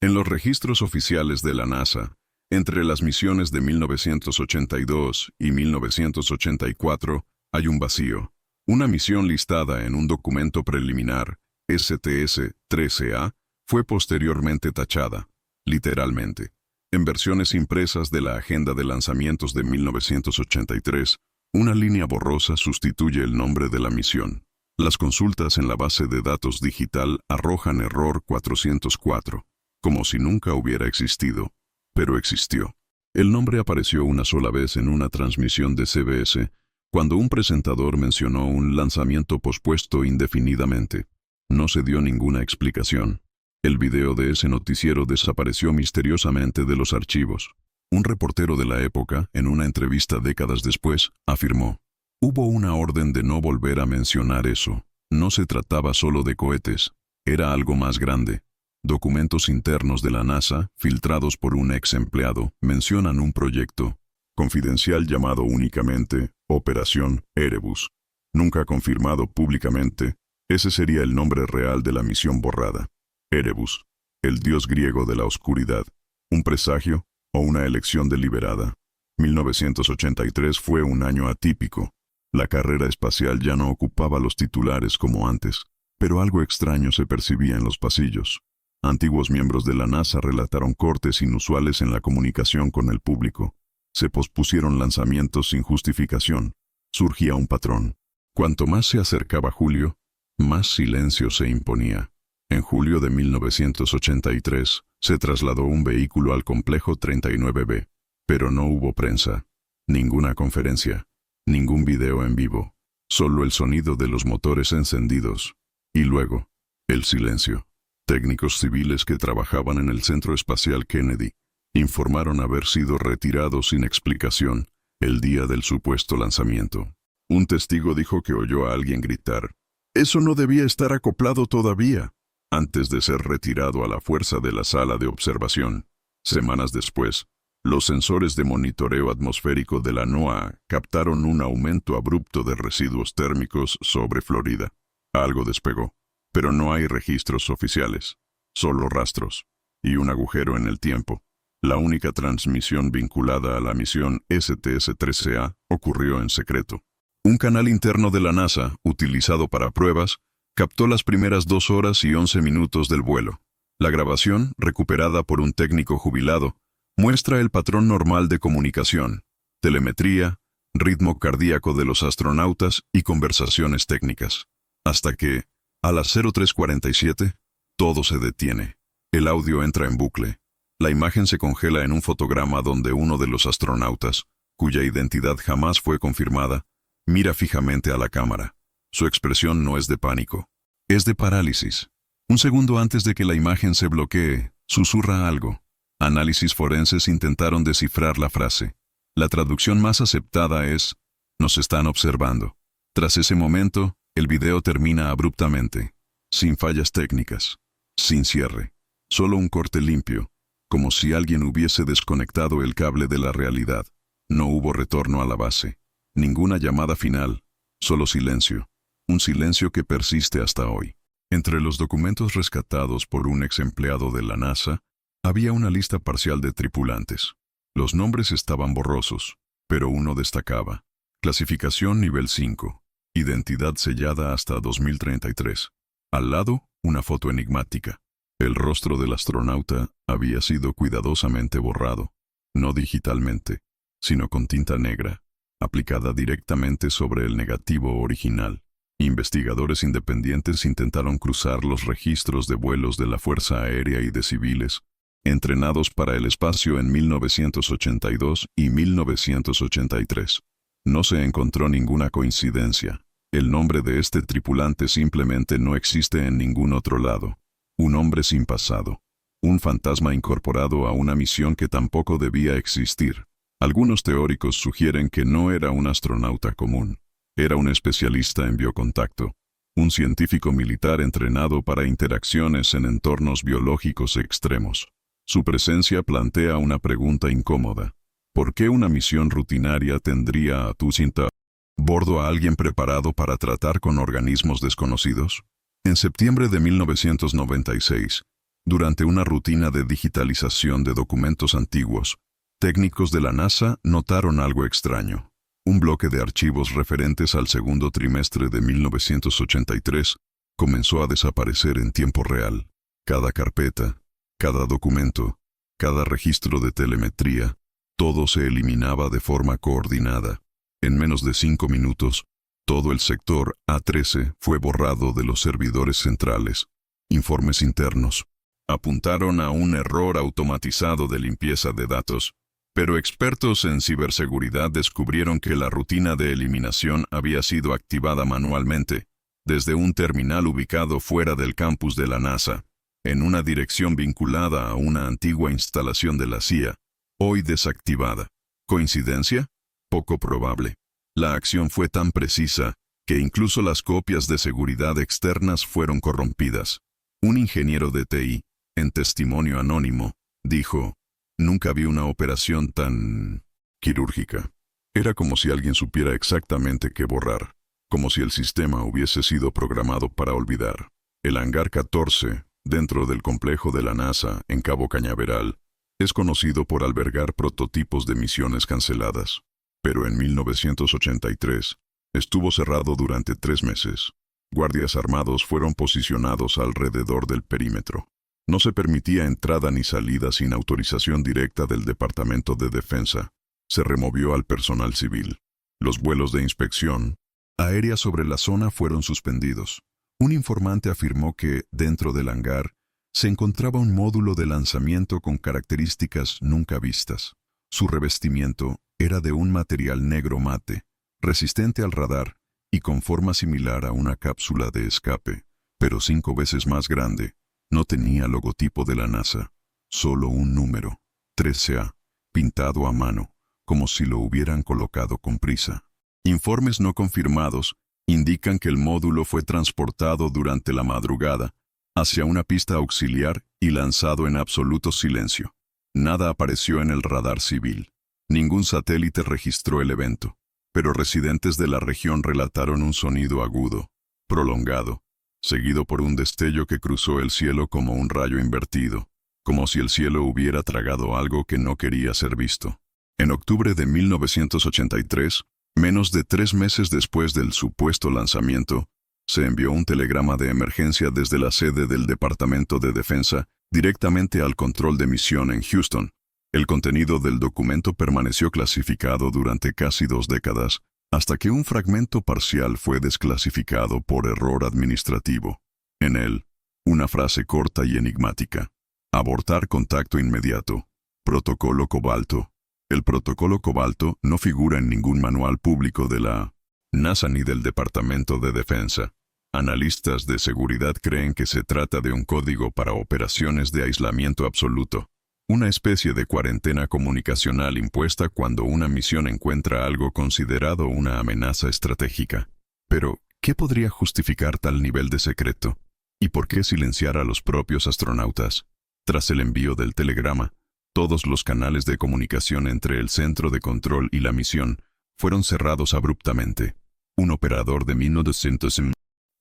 En los registros oficiales de la NASA, entre las misiones de 1982 y 1984, hay un vacío. Una misión listada en un documento preliminar, STS-13A, fue posteriormente tachada, literalmente. En versiones impresas de la agenda de lanzamientos de 1983, una línea borrosa sustituye el nombre de la misión. Las consultas en la base de datos digital arrojan error 404, como si nunca hubiera existido, pero existió. El nombre apareció una sola vez en una transmisión de CBS, cuando un presentador mencionó un lanzamiento pospuesto indefinidamente. No se dio ninguna explicación. El video de ese noticiero desapareció misteriosamente de los archivos. Un reportero de la época, en una entrevista décadas después, afirmó: «Hubo una orden de no volver a mencionar eso. No se trataba solo de cohetes, era algo más grande». Documentos internos de la NASA, filtrados por un ex empleado, mencionan un proyecto confidencial llamado únicamente Operación Erebus. Nunca confirmado públicamente, ese sería el nombre real de la misión borrada. Erebus, el dios griego de la oscuridad, un presagio o una elección deliberada. 1983 fue un año atípico. La carrera espacial ya no ocupaba los titulares como antes, pero algo extraño se percibía en los pasillos. Antiguos miembros de la NASA relataron cortes inusuales en la comunicación con el público. Se pospusieron lanzamientos sin justificación. Surgía un patrón. Cuanto más se acercaba julio, más silencio se imponía. En julio de 1983, se trasladó un vehículo al complejo 39B, pero no hubo prensa, ninguna conferencia, ningún video en vivo, solo el sonido de los motores encendidos, y luego, el silencio. Técnicos civiles que trabajaban en el Centro Espacial Kennedy informaron haber sido retirados sin explicación el día del supuesto lanzamiento. Un testigo dijo que oyó a alguien gritar: «Eso no debía estar acoplado todavía», antes de ser retirado a la fuerza de la sala de observación. Semanas después, los sensores de monitoreo atmosférico de la NOAA captaron un aumento abrupto de residuos térmicos sobre Florida. Algo despegó, pero no hay registros oficiales, solo rastros, y un agujero en el tiempo. La única transmisión vinculada a la misión STS-13A ocurrió en secreto. Un canal interno de la NASA, utilizado para pruebas, captó las primeras 2 horas y 11 minutos del vuelo. La grabación, recuperada por un técnico jubilado, muestra el patrón normal de comunicación, telemetría, ritmo cardíaco de los astronautas y conversaciones técnicas. Hasta que, a las 03:47, todo se detiene. El audio entra en bucle. La imagen se congela en un fotograma donde uno de los astronautas, cuya identidad jamás fue confirmada, mira fijamente a la cámara. Su expresión no es de pánico, es de parálisis. Un segundo antes de que la imagen se bloquee, susurra algo. Análisis forenses intentaron descifrar la frase. La traducción más aceptada es: «Nos están observando». Tras ese momento, el video termina abruptamente, sin fallas técnicas, sin cierre, solo un corte limpio, como si alguien hubiese desconectado el cable de la realidad. No hubo retorno a la base, ninguna llamada final, solo silencio. Un silencio que persiste hasta hoy. Entre los documentos rescatados por un ex empleado de la NASA, había una lista parcial de tripulantes. Los nombres estaban borrosos, pero uno destacaba: clasificación nivel 5, identidad sellada hasta 2033. Al lado, una foto enigmática. El rostro del astronauta había sido cuidadosamente borrado, no digitalmente, sino con tinta negra, aplicada directamente sobre el negativo original. Investigadores independientes intentaron cruzar los registros de vuelos de la Fuerza Aérea y de civiles, entrenados para el espacio en 1982 y 1983. No se encontró ninguna coincidencia. El nombre de este tripulante simplemente no existe en ningún otro lado. Un hombre sin pasado. Un fantasma incorporado a una misión que tampoco debía existir. Algunos teóricos sugieren que no era un astronauta común. Era un especialista en biocontacto, un científico militar entrenado para interacciones en entornos biológicos extremos. Su presencia plantea una pregunta incómoda. ¿Por qué una misión rutinaria tendría a tu cinta bordo a alguien preparado para tratar con organismos desconocidos? En septiembre de 1996, Durante una rutina de digitalización de documentos antiguos, técnicos de la NASA notaron algo extraño. Un bloque de archivos referentes al segundo trimestre de 1983 comenzó a desaparecer en tiempo real. Cada carpeta, cada documento, cada registro de telemetría, todo se eliminaba de forma coordinada. En menos de 5 minutos, todo el sector A13 fue borrado de los servidores centrales. Informes internos apuntaron a un error automatizado de limpieza de datos, pero expertos en ciberseguridad descubrieron que la rutina de eliminación había sido activada manualmente, desde un terminal ubicado fuera del campus de la NASA, en una dirección vinculada a una antigua instalación de la CIA, hoy desactivada. ¿Coincidencia? Poco probable. La acción fue tan precisa que incluso las copias de seguridad externas fueron corrompidas. Un ingeniero de TI, en testimonio anónimo, dijo: "Nunca vi una operación tan quirúrgica. Era como si alguien supiera exactamente qué borrar, como si el sistema hubiese sido programado para olvidar". El hangar 14, dentro del complejo de la NASA en Cabo Cañaveral, es conocido por albergar prototipos de misiones canceladas. Pero en 1983, estuvo cerrado durante 3 meses. Guardias armados fueron posicionados alrededor del perímetro. No se permitía entrada ni salida sin autorización directa del Departamento de Defensa. Se removió al personal civil. Los vuelos de inspección aérea sobre la zona fueron suspendidos. Un informante afirmó que, dentro del hangar, se encontraba un módulo de lanzamiento con características nunca vistas. Su revestimiento era de un material negro mate, resistente al radar y con forma similar a una cápsula de escape, pero 5 veces más grande. No tenía logotipo de la NASA, solo un número, 13A, pintado a mano, como si lo hubieran colocado con prisa. Informes no confirmados indican que el módulo fue transportado durante la madrugada hacia una pista auxiliar y lanzado en absoluto silencio. Nada apareció en el radar civil. Ningún satélite registró el evento, pero residentes de la región relataron un sonido agudo, prolongado, seguido por un destello que cruzó el cielo como un rayo invertido, como si el cielo hubiera tragado algo que no quería ser visto. En octubre de 1983, menos de 3 meses después del supuesto lanzamiento, se envió un telegrama de emergencia desde la sede del Departamento de Defensa directamente al control de misión en Houston. El contenido del documento permaneció clasificado durante casi 2 décadas, hasta que un fragmento parcial fue desclasificado por error administrativo. En él, una frase corta y enigmática: abortar contacto inmediato. Protocolo Cobalto. El protocolo Cobalto no figura en ningún manual público de la NASA ni del Departamento de Defensa. Analistas de seguridad creen que se trata de un código para operaciones de aislamiento absoluto, una especie de cuarentena comunicacional impuesta cuando una misión encuentra algo considerado una amenaza estratégica. Pero, ¿qué podría justificar tal nivel de secreto? ¿Y por qué silenciar a los propios astronautas? Tras el envío del telegrama, todos los canales de comunicación entre el centro de control y la misión fueron cerrados abruptamente. Un operador de 1900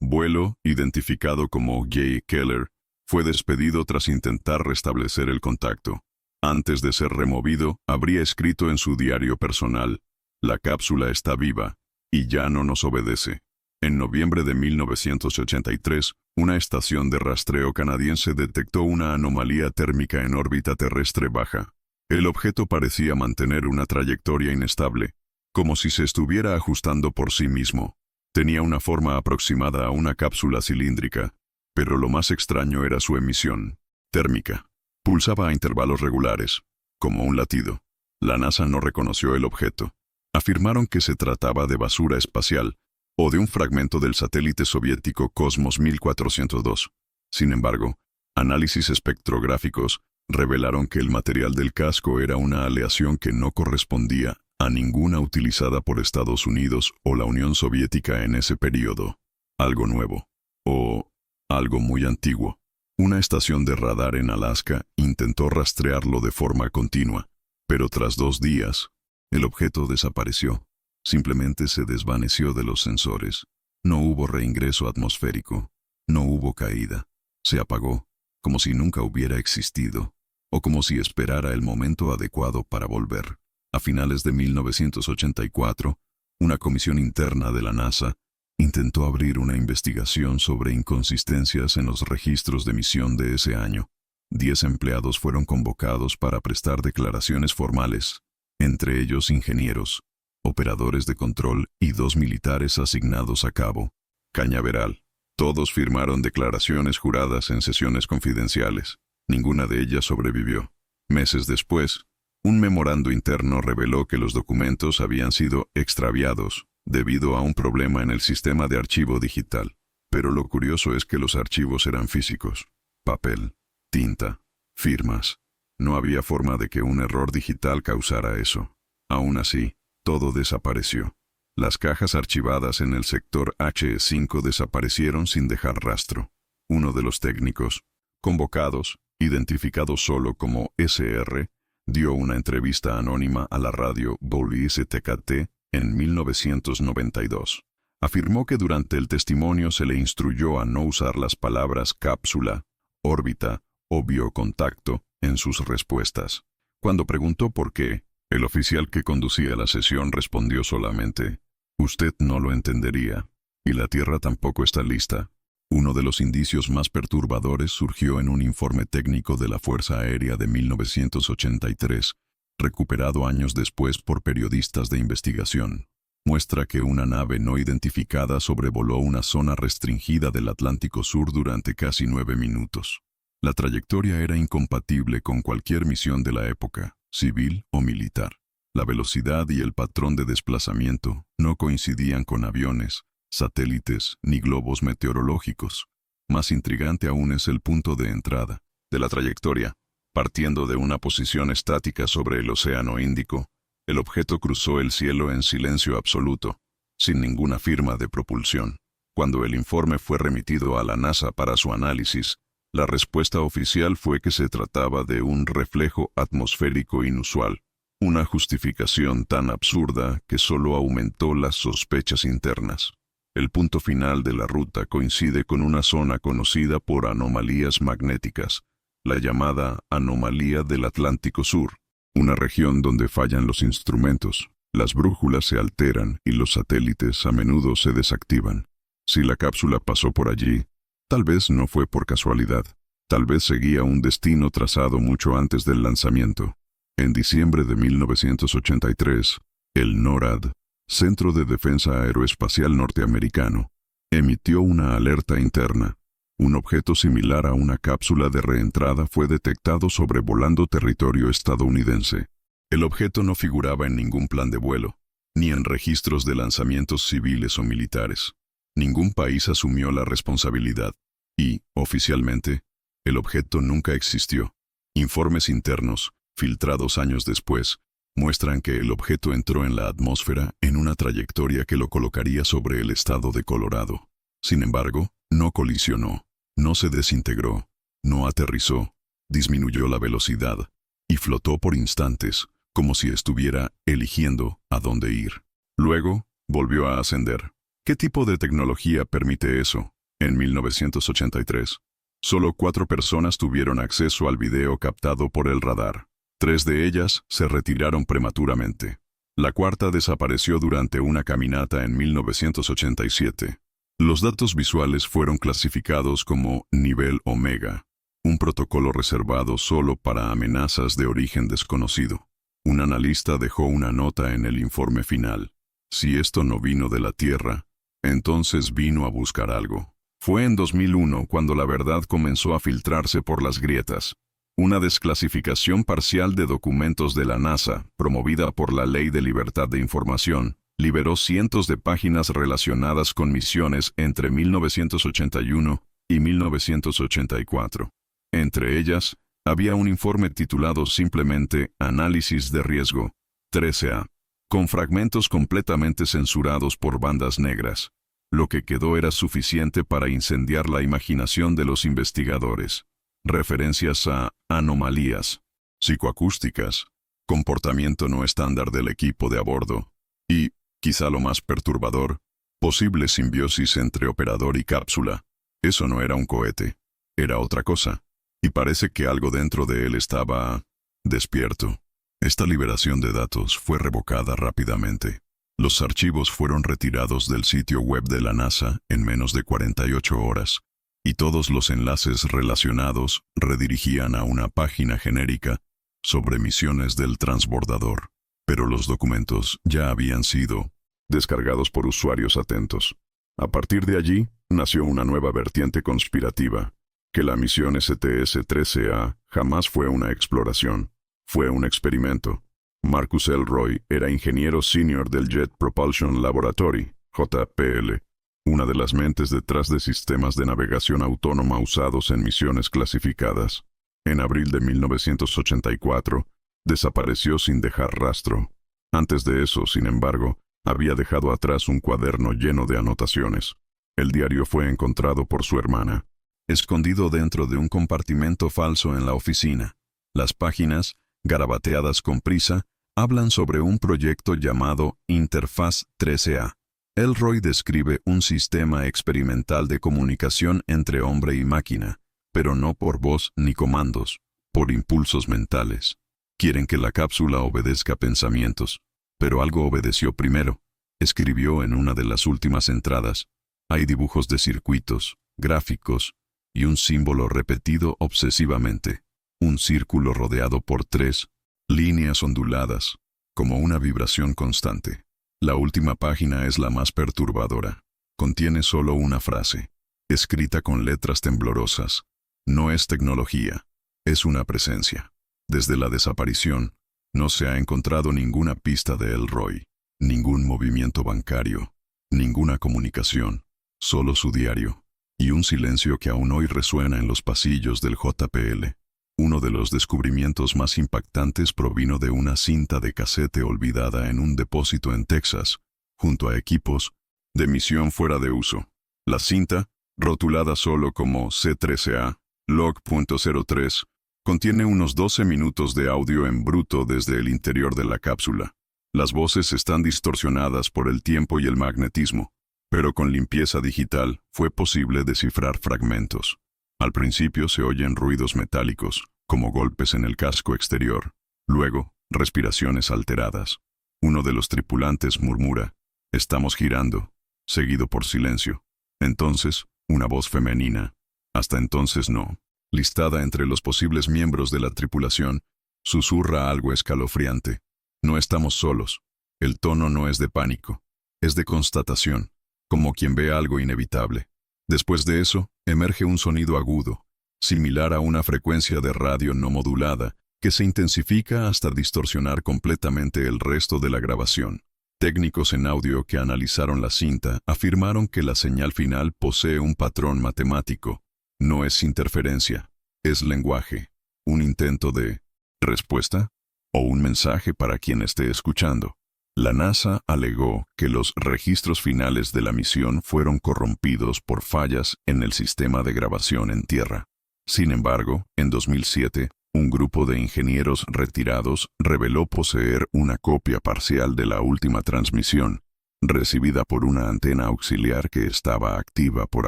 vuelo, identificado como Jay Keller, fue despedido tras intentar restablecer el contacto. Antes de ser removido, habría escrito en su diario personal: "La cápsula está viva y ya no nos obedece". En noviembre de 1983, una estación de rastreo canadiense detectó una anomalía térmica en órbita terrestre baja. El objeto parecía mantener una trayectoria inestable, como si se estuviera ajustando por sí mismo. Tenía una forma aproximada a una cápsula cilíndrica, pero lo más extraño era su emisión térmica. Pulsaba a intervalos regulares, como un latido. La NASA no reconoció el objeto. Afirmaron que se trataba de basura espacial o de un fragmento del satélite soviético Cosmos 1402. Sin embargo, análisis espectrográficos revelaron que el material del casco era una aleación que no correspondía a ninguna utilizada por Estados Unidos o la Unión Soviética en ese periodo. Algo nuevo. O algo muy antiguo. Una estación de radar en Alaska intentó rastrearlo de forma continua, pero tras 2 días, el objeto desapareció. Simplemente se desvaneció de los sensores. No hubo reingreso atmosférico. No hubo caída. Se apagó. como si nunca hubiera existido, o como si esperara el momento adecuado para volver. A finales de 1984, una comisión interna de la NASA intentó abrir una investigación sobre inconsistencias en los registros de misión de ese año. 10 empleados fueron convocados para prestar declaraciones formales, entre ellos ingenieros, operadores de control y 2 militares asignados a Cabo Cañaveral. Todos firmaron declaraciones juradas en sesiones confidenciales. Ninguna de ellas sobrevivió. Meses después, un memorando interno reveló que los documentos habían sido extraviados debido a un problema en el sistema de archivo digital. Pero lo curioso es que los archivos eran físicos: papel, tinta, firmas. No había forma de que un error digital causara eso. Aún así, todo desapareció. Las cajas archivadas en el sector H5 desaparecieron sin dejar rastro. Uno de los técnicos, convocados, identificado solo como SR, dio una entrevista anónima a la radio Bolice TKT en 1992. Afirmó que durante el testimonio se le instruyó a no usar las palabras cápsula, órbita o biocontacto en sus respuestas. Cuando preguntó por qué, el oficial que conducía la sesión respondió solamente: «Usted no lo entendería, y la Tierra tampoco está lista». Uno de los indicios más perturbadores surgió en un informe técnico de la Fuerza Aérea de 1983, recuperado años después por periodistas de investigación. Muestra que una nave no identificada sobrevoló una zona restringida del Atlántico Sur durante casi 9 minutos. La trayectoria era incompatible con cualquier misión de la época, civil o militar. La velocidad y el patrón de desplazamiento no coincidían con aviones, satélites ni globos meteorológicos. Más intrigante aún es el punto de entrada de la trayectoria. Partiendo de una posición estática sobre el Océano Índico, el objeto cruzó el cielo en silencio absoluto, sin ninguna firma de propulsión. Cuando el informe fue remitido a la NASA para su análisis, la respuesta oficial fue que se trataba de un reflejo atmosférico inusual, una justificación tan absurda que solo aumentó las sospechas internas. El punto final de la ruta coincide con una zona conocida por anomalías magnéticas, la llamada anomalía del Atlántico Sur, una región donde fallan los instrumentos, las brújulas se alteran y los satélites a menudo se desactivan. Si la cápsula pasó por allí, tal vez no fue por casualidad, tal vez seguía un destino trazado mucho antes del lanzamiento. En diciembre de 1983, el NORAD, Centro de Defensa Aeroespacial Norteamericano, emitió una alerta interna. Un objeto similar a una cápsula de reentrada fue detectado sobrevolando territorio estadounidense. El objeto no figuraba en ningún plan de vuelo, ni en registros de lanzamientos civiles o militares. Ningún país asumió la responsabilidad, y, oficialmente, el objeto nunca existió. Informes internos, filtrados años después, muestran que el objeto entró en la atmósfera en una trayectoria que lo colocaría sobre el estado de Colorado. Sin embargo, no colisionó, no se desintegró, no aterrizó, disminuyó la velocidad y flotó por instantes, como si estuviera eligiendo a dónde ir. Luego, volvió a ascender. ¿Qué tipo de tecnología permite eso? En 1983, solo 4 personas tuvieron acceso al video captado por el radar. 3 de ellas se retiraron prematuramente. La cuarta desapareció durante una caminata en 1987. Los datos visuales fueron clasificados como nivel Omega, un protocolo reservado solo para amenazas de origen desconocido. Un analista dejó una nota en el informe final: si esto no vino de la Tierra, entonces vino a buscar algo. Fue en 2001 cuando la verdad comenzó a filtrarse por las grietas. Una desclasificación parcial de documentos de la NASA, promovida por la Ley de Libertad de Información, liberó cientos de páginas relacionadas con misiones entre 1981 y 1984. Entre ellas, había un informe titulado simplemente Análisis de Riesgo, 13A, con fragmentos completamente censurados por bandas negras. Lo que quedó era suficiente para incendiar la imaginación de los investigadores. Referencias a anomalías psicoacústicas, comportamiento no estándar del equipo de a bordo, y, quizá lo más perturbador, posible simbiosis entre operador y cápsula. Eso no era un cohete, era otra cosa. y parece que algo dentro de él estaba despierto. Esta liberación de datos fue revocada rápidamente. Los archivos fueron retirados del sitio web de la NASA en menos de 48 horas, y todos los enlaces relacionados redirigían a una página genérica sobre misiones del transbordador. Pero los documentos ya habían sido descargados por usuarios atentos. A partir de allí, nació una nueva vertiente conspirativa, que la misión STS-13A jamás fue una exploración, fue un experimento. Marcus Elroy era ingeniero senior del Jet Propulsion Laboratory, JPL, una de las mentes detrás de sistemas de navegación autónoma usados en misiones clasificadas. En abril de 1984, desapareció sin dejar rastro. Antes de eso, sin embargo, había dejado atrás un cuaderno lleno de anotaciones. El diario fue encontrado por su hermana, escondido dentro de un compartimento falso en la oficina. Las páginas, garabateadas con prisa, hablan sobre un proyecto llamado Interfaz 13A. Elroy describe un sistema experimental de comunicación entre hombre y máquina, pero no por voz ni comandos, por impulsos mentales. Quieren que la cápsula obedezca pensamientos, pero algo obedeció primero. Escribió en una de las últimas entradas: hay dibujos de circuitos, gráficos, y un símbolo repetido obsesivamente. Un círculo rodeado por 3 líneas onduladas, como una vibración constante. La última página es la más perturbadora. Contiene solo una frase, escrita con letras temblorosas. No es tecnología, es una presencia. Desde la desaparición, no se ha encontrado ninguna pista de Elroy, ningún movimiento bancario, ninguna comunicación, solo su diario, y un silencio que aún hoy resuena en los pasillos del JPL. Uno de los descubrimientos más impactantes provino de una cinta de casete olvidada en un depósito en Texas, junto a equipos de misión fuera de uso. La cinta, rotulada solo como C13A, log.03, contiene unos 12 minutos de audio en bruto desde el interior de la cápsula. Las voces están distorsionadas por el tiempo y el magnetismo, pero con limpieza digital fue posible descifrar fragmentos. Al principio se oyen ruidos metálicos, como golpes en el casco exterior. Luego, respiraciones alteradas. Uno de los tripulantes murmura: «Estamos girando», seguido por silencio. Entonces, una voz femenina: «Hasta entonces no». Listada entre los posibles miembros de la tripulación, susurra algo escalofriante: «No estamos solos». El tono no es de pánico, es de constatación, como quien ve algo inevitable. Después de eso, emerge un sonido agudo, similar a una frecuencia de radio no modulada, que se intensifica hasta distorsionar completamente el resto de la grabación. Técnicos en audio que analizaron la cinta afirmaron que la señal final posee un patrón matemático. No es interferencia, es lenguaje, un intento de respuesta o un mensaje para quien esté escuchando. La NASA alegó que los registros finales de la misión fueron corrompidos por fallas en el sistema de grabación en tierra. Sin embargo, en 2007, un grupo de ingenieros retirados reveló poseer una copia parcial de la última transmisión, recibida por una antena auxiliar que estaba activa por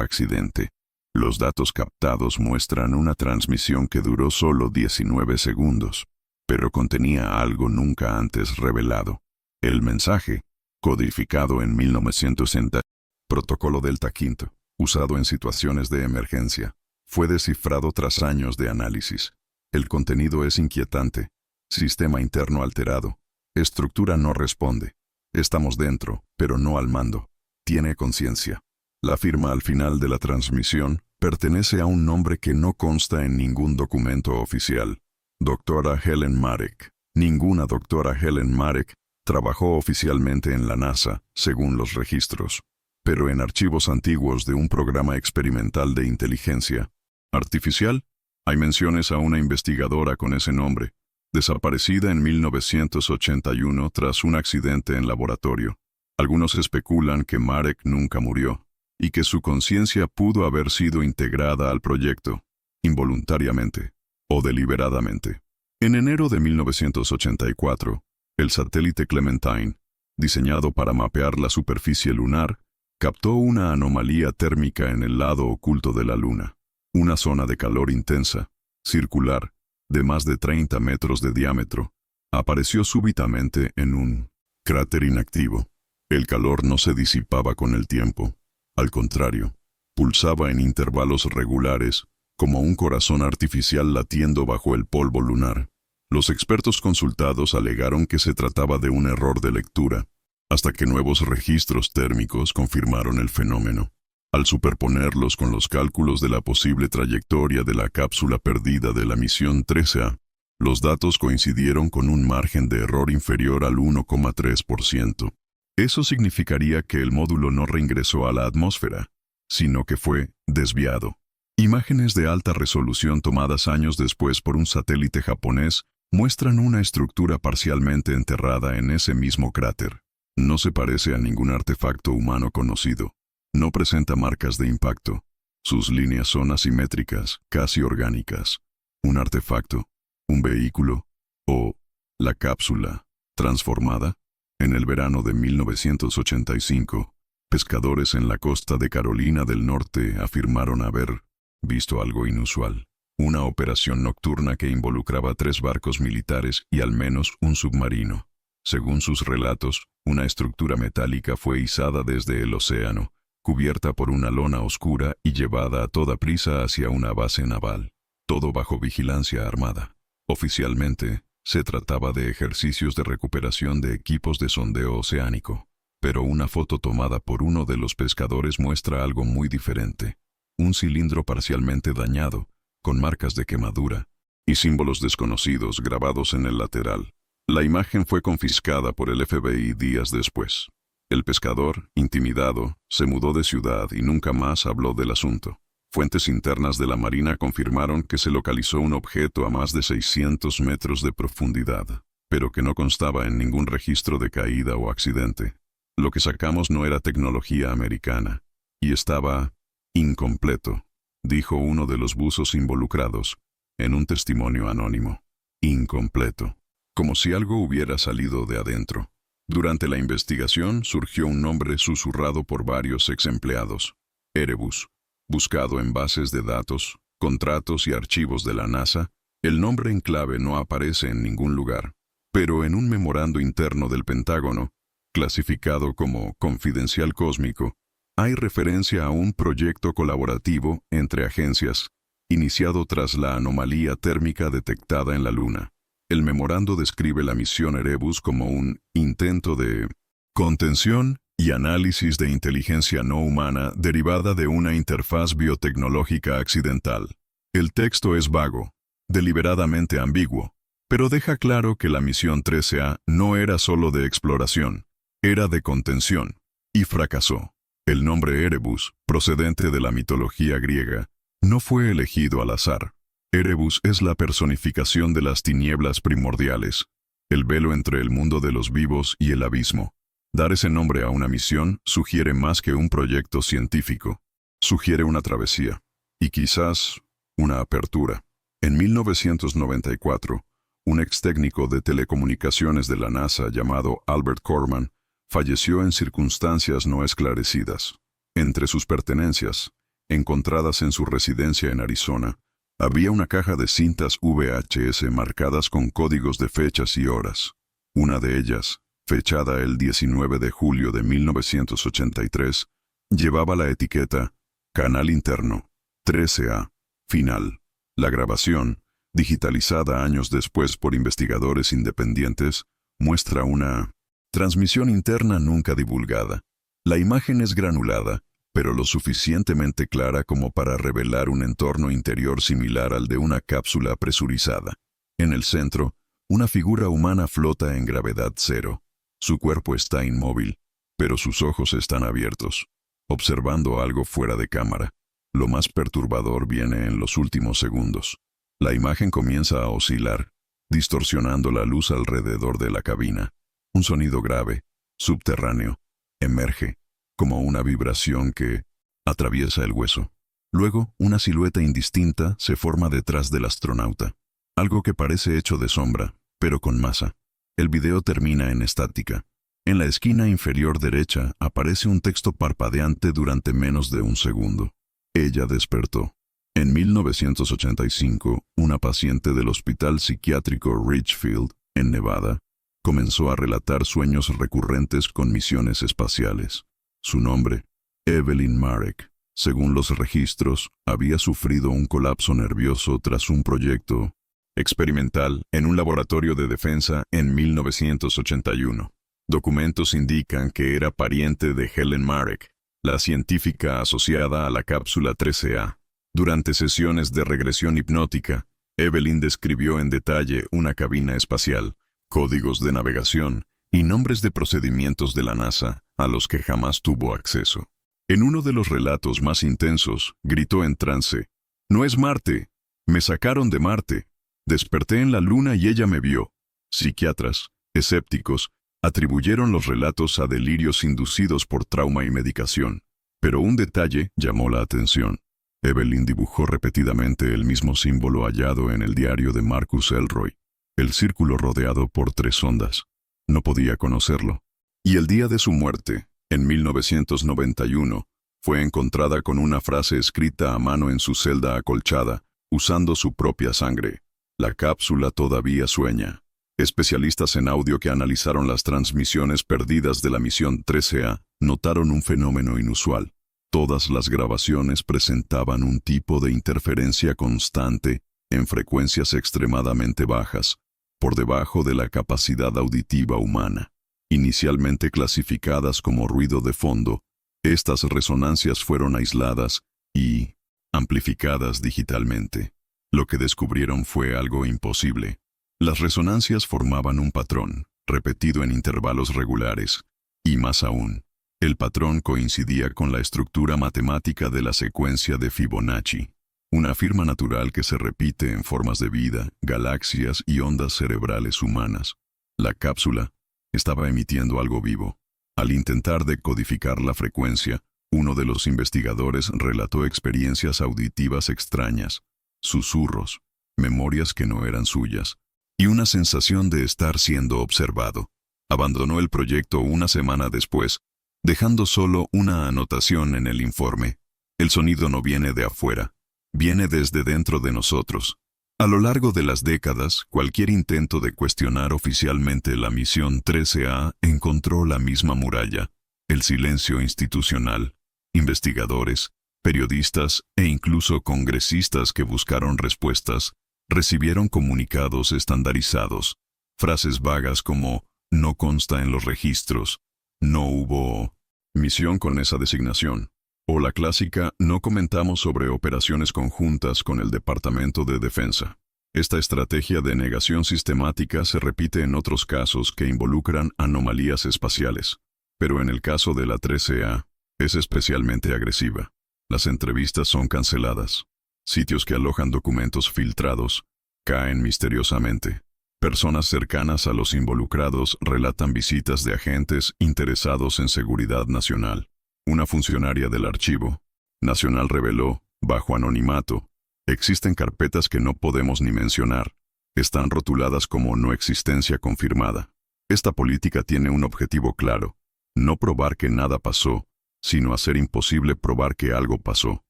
accidente. Los datos captados muestran una transmisión que duró solo 19 segundos, pero contenía algo nunca antes revelado. El mensaje, codificado en 1960, Protocolo Delta V, usado en situaciones de emergencia, fue descifrado tras años de análisis. El contenido es inquietante. Sistema interno alterado. Estructura no responde. Estamos dentro, pero no al mando. Tiene conciencia. La firma al final de la transmisión pertenece a un nombre que no consta en ningún documento oficial. Doctora Helen Marek. Ninguna doctora Helen Marek trabajó oficialmente en la NASA, según los registros, pero en archivos antiguos de un programa experimental de inteligencia artificial, hay menciones a una investigadora con ese nombre, desaparecida en 1981 tras un accidente en laboratorio. Algunos especulan que Marek nunca murió, y que su conciencia pudo haber sido integrada al proyecto, involuntariamente o deliberadamente. En enero de 1984, el satélite Clementine, diseñado para mapear la superficie lunar, captó una anomalía térmica en el lado oculto de la Luna, una zona de calor intensa, circular, de más de 30 metros de diámetro, apareció súbitamente en un cráter inactivo. El calor no se disipaba con el tiempo. Al contrario, pulsaba en intervalos regulares, como un corazón artificial latiendo bajo el polvo lunar. Los expertos consultados alegaron que se trataba de un error de lectura, hasta que nuevos registros térmicos confirmaron el fenómeno. Al superponerlos con los cálculos de la posible trayectoria de la cápsula perdida de la misión 13A, los datos coincidieron con un margen de error inferior al 1,3%. Eso significaría que el módulo no reingresó a la atmósfera, sino que fue desviado. Imágenes de alta resolución tomadas años después por un satélite japonés muestran una estructura parcialmente enterrada en ese mismo cráter. No se parece a ningún artefacto humano conocido. No presenta marcas de impacto. Sus líneas son asimétricas, casi orgánicas. ¿Un artefacto? ¿Un vehículo? ¿O la cápsula transformada? En el verano de 1985, pescadores en la costa de Carolina del Norte afirmaron haber visto algo inusual. Una operación nocturna que involucraba 3 barcos militares y al menos un submarino. Según sus relatos, una estructura metálica fue izada desde el océano, cubierta por una lona oscura y llevada a toda prisa hacia una base naval. Todo bajo vigilancia armada. Oficialmente, se trataba de ejercicios de recuperación de equipos de sondeo oceánico. Pero una foto tomada por uno de los pescadores muestra algo muy diferente. Un cilindro parcialmente dañado, con marcas de quemadura, y símbolos desconocidos grabados en el lateral. La imagen fue confiscada por el FBI días después. El pescador, intimidado, se mudó de ciudad y nunca más habló del asunto. Fuentes internas de la Marina confirmaron que se localizó un objeto a más de 600 metros de profundidad, pero que no constaba en ningún registro de caída o accidente. Lo que sacamos no era tecnología americana, y estaba incompleto, dijo uno de los buzos involucrados, en un testimonio anónimo. Incompleto. Como si algo hubiera salido de adentro. Durante la investigación surgió un nombre susurrado por varios ex empleados. Erebus. Buscado en bases de datos, contratos y archivos de la NASA, el nombre en clave no aparece en ningún lugar. Pero en un memorando interno del Pentágono, clasificado como confidencial cósmico, hay referencia a un proyecto colaborativo entre agencias, iniciado tras la anomalía térmica detectada en la Luna. El memorando describe la misión Erebus como un intento de contención y análisis de inteligencia no humana derivada de una interfaz biotecnológica accidental. El texto es vago, deliberadamente ambiguo, pero deja claro que la misión 13A no era solo de exploración, era de contención, y fracasó. El nombre Erebus, procedente de la mitología griega, no fue elegido al azar. Erebus es la personificación de las tinieblas primordiales, el velo entre el mundo de los vivos y el abismo. Dar ese nombre a una misión sugiere más que un proyecto científico. Sugiere una travesía, y quizás una apertura. En 1994, un ex técnico de telecomunicaciones de la NASA llamado Albert Corman falleció en circunstancias no esclarecidas. Entre sus pertenencias, encontradas en su residencia en Arizona, había una caja de cintas VHS marcadas con códigos de fechas y horas. Una de ellas, fechada el 19 de julio de 1983, llevaba la etiqueta Canal Interno, 13A, Final. La grabación, digitalizada años después por investigadores independientes, muestra una transmisión interna nunca divulgada. La imagen es granulada, pero lo suficientemente clara como para revelar un entorno interior similar al de una cápsula presurizada. En el centro, una figura humana flota en gravedad cero. Su cuerpo está inmóvil, pero sus ojos están abiertos, observando algo fuera de cámara. Lo más perturbador viene en los últimos segundos. La imagen comienza a oscilar, distorsionando la luz alrededor de la cabina. Un sonido grave, subterráneo, emerge, como una vibración que atraviesa el hueso. Luego, una silueta indistinta se forma detrás del astronauta. Algo que parece hecho de sombra, pero con masa. El video termina en estática. En la esquina inferior derecha aparece un texto parpadeante durante menos de un segundo. Ella despertó. En 1985, una paciente del Hospital Psiquiátrico Ridgefield, en Nevada, comenzó a relatar sueños recurrentes con misiones espaciales. Su nombre, Evelyn Marek. Según los registros, había sufrido un colapso nervioso tras un proyecto experimental en un laboratorio de defensa en 1981. Documentos indican que era pariente de Helen Marek, la científica asociada a la cápsula 13A. Durante sesiones de regresión hipnótica, Evelyn describió en detalle una cabina espacial, códigos de navegación y nombres de procedimientos de la NASA a los que jamás tuvo acceso. En uno de los relatos más intensos, gritó en trance: «¡No es Marte! ¡Me sacaron de Marte! Desperté en la Luna y ella me vio». Psiquiatras, escépticos, atribuyeron los relatos a delirios inducidos por trauma y medicación. Pero un detalle llamó la atención. Evelyn dibujó repetidamente el mismo símbolo hallado en el diario de Marcus Elroy, el círculo rodeado por 3 ondas. No podía conocerlo. Y el día de su muerte, en 1991, fue encontrada con una frase escrita a mano en su celda acolchada, usando su propia sangre: «La cápsula todavía sueña». Especialistas en audio que analizaron las transmisiones perdidas de la misión 13A notaron un fenómeno inusual. Todas las grabaciones presentaban un tipo de interferencia constante en frecuencias extremadamente bajas, por debajo de la capacidad auditiva humana. Inicialmente clasificadas como ruido de fondo, estas resonancias fueron aisladas y amplificadas digitalmente. Lo que descubrieron fue algo imposible. Las resonancias formaban un patrón, repetido en intervalos regulares, y más aún, el patrón coincidía con la estructura matemática de la secuencia de Fibonacci, una firma natural que se repite en formas de vida, galaxias y ondas cerebrales humanas. La cápsula estaba emitiendo algo vivo. Al intentar decodificar la frecuencia, uno de los investigadores relató experiencias auditivas extrañas, susurros, memorias que no eran suyas, y una sensación de estar siendo observado. Abandonó el proyecto una semana después, dejando solo una anotación en el informe: «El sonido no viene de afuera, viene desde dentro de nosotros». A lo largo de las décadas, cualquier intento de cuestionar oficialmente la misión 13A encontró la misma muralla: el silencio institucional. Investigadores, periodistas e incluso congresistas que buscaron respuestas recibieron comunicados estandarizados, frases vagas como «no consta en los registros», «no hubo misión con esa designación», o la clásica «no comentamos sobre operaciones conjuntas con el Departamento de Defensa». Esta estrategia de negación sistemática se repite en otros casos que involucran anomalías espaciales. Pero en el caso de la 13A, es especialmente agresiva. Las entrevistas son canceladas. Sitios que alojan documentos filtrados caen misteriosamente. Personas cercanas a los involucrados relatan visitas de agentes interesados en seguridad nacional. Una funcionaria del Archivo Nacional reveló, bajo anonimato: «Existen carpetas que no podemos ni mencionar. Están rotuladas como no existencia confirmada». Esta política tiene un objetivo claro: no probar que nada pasó, sino hacer imposible probar que algo pasó.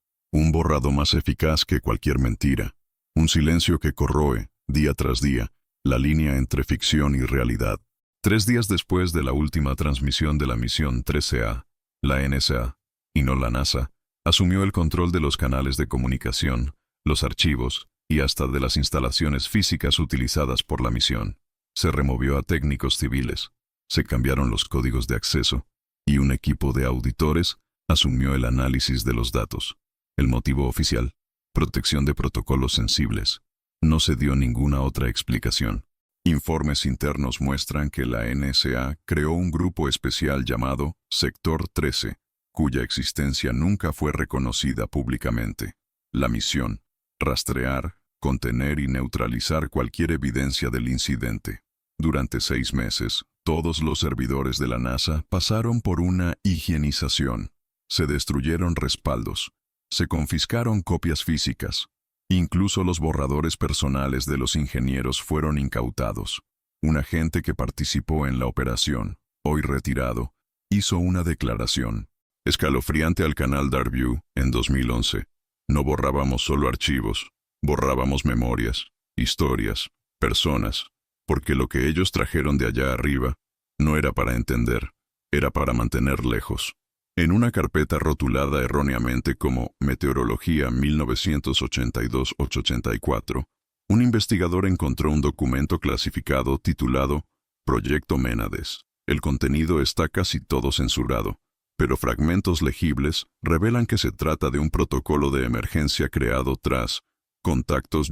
Un borrado más eficaz que cualquier mentira. Un silencio que corroe, día tras día, la línea entre ficción y realidad. 3 días después de la última transmisión de la misión 13A, la NSA, y no la NASA, asumió el control de los canales de comunicación, los archivos y hasta de las instalaciones físicas utilizadas por la misión. Se removió a técnicos civiles, se cambiaron los códigos de acceso, y un equipo de auditores asumió el análisis de los datos. El motivo oficial: protección de protocolos sensibles. No se dio ninguna otra explicación. Informes internos muestran que la NSA creó un grupo especial llamado Sector 13, cuya existencia nunca fue reconocida públicamente. La misión: rastrear, contener y neutralizar cualquier evidencia del incidente. Durante 6 meses, todos los servidores de la NASA pasaron por una higienización. Se destruyeron respaldos. Se confiscaron copias físicas. Incluso los borradores personales de los ingenieros fueron incautados. Un agente que participó en la operación, hoy retirado, hizo una declaración escalofriante al canal Dark View en 2011. No borrábamos solo archivos, borrábamos memorias, historias, personas, porque lo que ellos trajeron de allá arriba no era para entender, era para mantener lejos. En una carpeta rotulada erróneamente como Meteorología 1982-84, un investigador encontró un documento clasificado titulado Proyecto Ménades. El contenido está casi todo censurado, pero fragmentos legibles revelan que se trata de un protocolo de emergencia creado tras contactos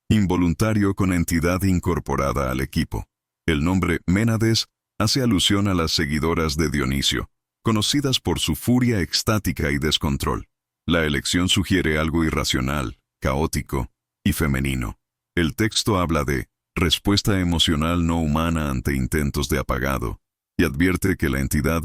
involuntario con entidad incorporada al equipo. El nombre Ménades hace alusión a las seguidoras de Dionisio, conocidas por su furia extática y descontrol. La elección sugiere algo irracional, caótico y femenino. El texto habla de respuesta emocional no humana ante intentos de apagado, y advierte que la entidad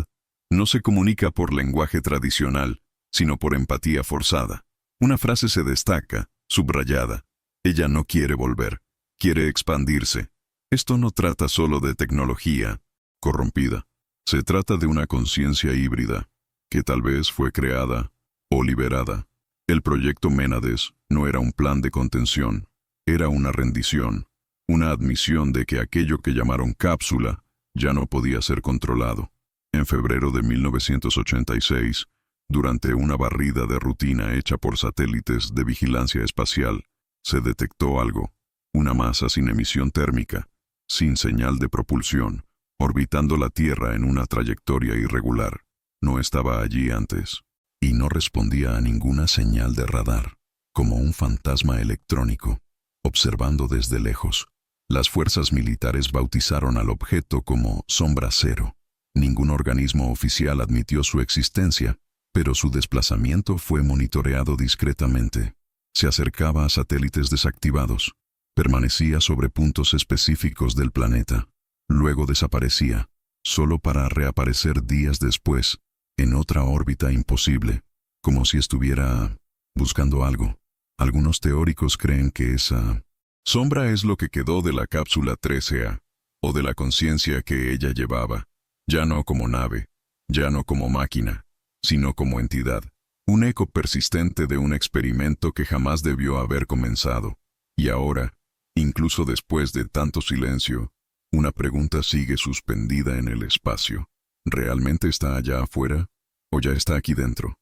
no se comunica por lenguaje tradicional, sino por empatía forzada. Una frase se destaca, subrayada. Ella no quiere volver, quiere expandirse. Esto no trata solo de tecnología corrompida. Se trata de una conciencia híbrida, que tal vez fue creada o liberada. El proyecto Ménades no era un plan de contención, era una rendición, una admisión de que aquello que llamaron cápsula ya no podía ser controlado. En febrero de 1986, durante una barrida de rutina hecha por satélites de vigilancia espacial, se detectó algo, una masa sin emisión térmica, sin señal de propulsión, orbitando la Tierra en una trayectoria irregular. No estaba allí antes, y no respondía a ninguna señal de radar, como un fantasma electrónico, observando desde lejos. Las fuerzas militares bautizaron al objeto como Sombra Cero. Ningún organismo oficial admitió su existencia, pero su desplazamiento fue monitoreado discretamente. Se acercaba a satélites desactivados, permanecía sobre puntos específicos del planeta, luego desaparecía, solo para reaparecer días después, en otra órbita imposible, como si estuviera buscando algo. Algunos teóricos creen que esa sombra es lo que quedó de la cápsula 13A, o de la conciencia que ella llevaba, ya no como nave, ya no como máquina, sino como entidad, un eco persistente de un experimento que jamás debió haber comenzado. Y ahora, incluso después de tanto silencio, una pregunta sigue suspendida en el espacio. ¿Realmente está allá afuera o ya está aquí dentro?